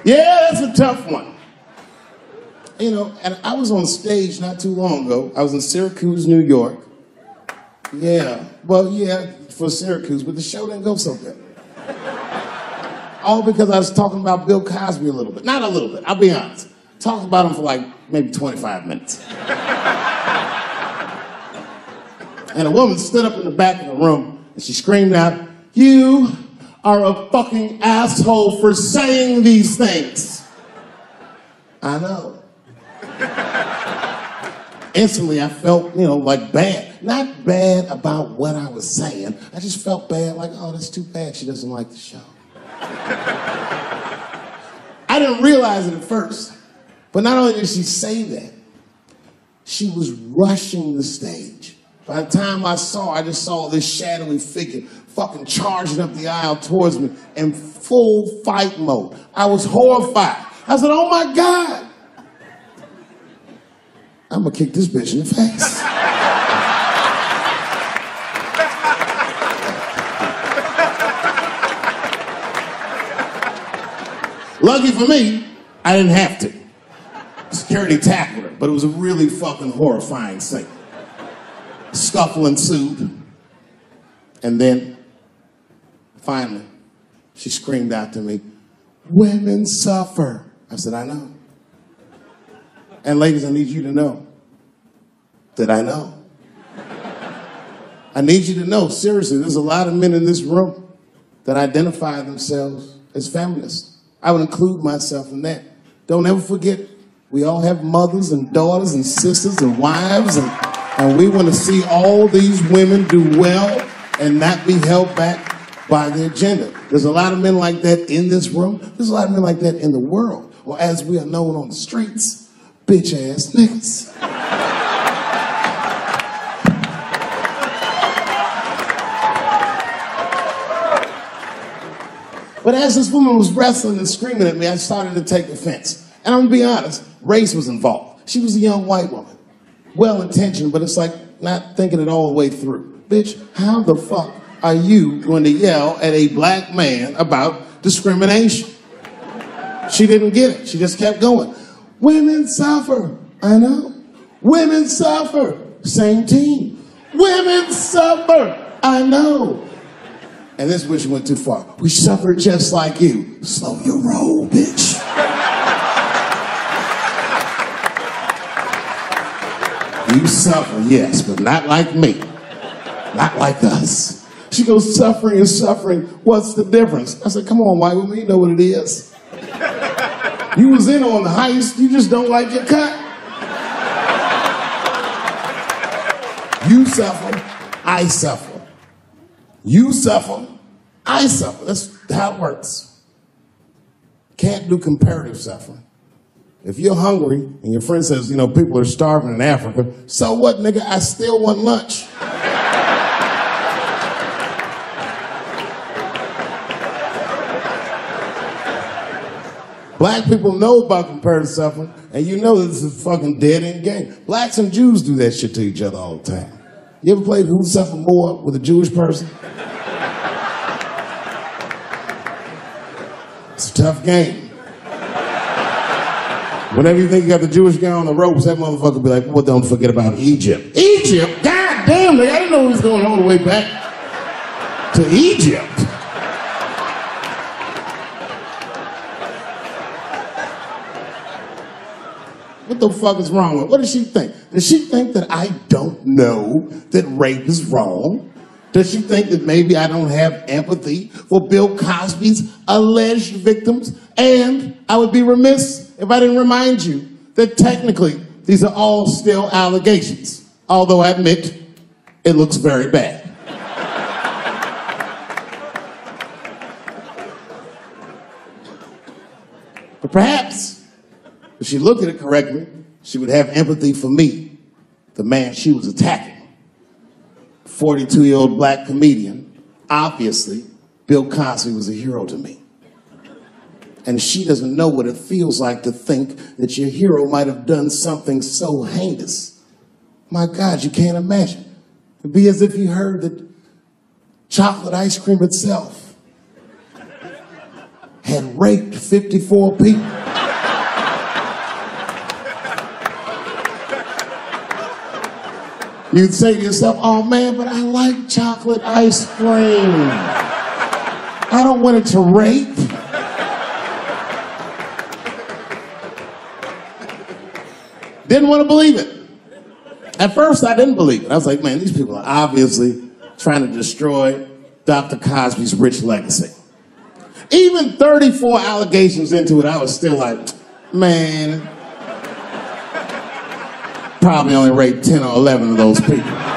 Yeah, that's a tough one. You know, and I was on stage not too long ago. I was in Syracuse, New York. Yeah, well, yeah, for Syracuse, but the show didn't go so good. All because I was talking about Bill Cosby a little bit. Not a little bit, I'll be honest. Talked about him for like maybe 25 minutes. And a woman stood up in the back of the room and she screamed out, "You are a fucking asshole for saying these things." I know. Instantly I felt, like bad. Not bad about what I was saying. I just felt bad, like, oh, that's too bad she doesn't like the show. I didn't realize it at first. But not only did she say that, she was rushing the stage. By the time I saw her, I just saw this shadowy figure fucking charging up the aisle towards me in full fight mode. I was horrified. I said, oh my God. I'm gonna kick this bitch in the face. Lucky for me, I didn't have to. Security tackled her, but it was a really fucking horrifying scene. Scuffle ensued. And then, finally, she screamed out to me, "Women suffer." I said, I know. And ladies, I need you to know that I know. I need you to know, seriously, there's a lot of men in this room that identify themselves as feminists. I would include myself in that. Don't ever forget, we all have mothers and daughters and sisters and wives, and we want to see all these women do well and not be held back by their gender. There's a lot of men like that in this room. There's a lot of men like that in the world. Or as we are known on the streets, bitch-ass niggas. But as this woman was wrestling and screaming at me, I started to take offense. And I'm gonna be honest, race was involved. She was a young white woman. Well-intentioned, but it's like not thinking it all the way through. Bitch, how the fuck are you going to yell at a black man about discrimination? She didn't get it. She just kept going. Women suffer. I know. Women suffer. Same team. Women suffer. I know. And this bitch went too far. We suffer just like you. Slow your roll, bitch. You suffer, yes, but not like me. Not like us. She goes, suffering is suffering. What's the difference? I said, come on, white woman, you know what it is. You was in on the heist, you just don't like your cut. You suffer, I suffer. You suffer, I suffer. That's how it works. Can't do comparative suffering. If you're hungry and your friend says, people are starving in Africa, so what, nigga? I still want lunch. Black people know about comparative suffering, and you know this is a fucking dead-end game. Blacks and Jews do that shit to each other all the time. You ever played Who Suffer More with a Jewish person? It's a tough game. Whenever you think you got the Jewish guy on the ropes, that motherfucker be like, well, don't forget about Egypt. Egypt? God damn, I didn't know he was going all the way back to Egypt. What the fuck is wrong with her? What does she think? Does she think that I don't know that rape is wrong? Does she think that maybe I don't have empathy for Bill Cosby's alleged victims? And I would be remiss if I didn't remind you that technically these are all still allegations, although I admit it looks very bad. But perhaps if she looked at it correctly, she would have empathy for me, the man she was attacking. 42-year-old black comedian. Obviously, Bill Cosby was a hero to me. And she doesn't know what it feels like to think that your hero might have done something so heinous. My God, you can't imagine. It'd be as if you heard that chocolate ice cream itself had raped 54 people. You'd say to yourself, oh man, but I like chocolate ice cream. I don't want it to rape. Didn't want to believe it. At first, I didn't believe it. I was like, man, these people are obviously trying to destroy Dr. Cosby's rich legacy. Even 34 allegations into it, I was still like, man, probably only raped 10 or 11 of those people.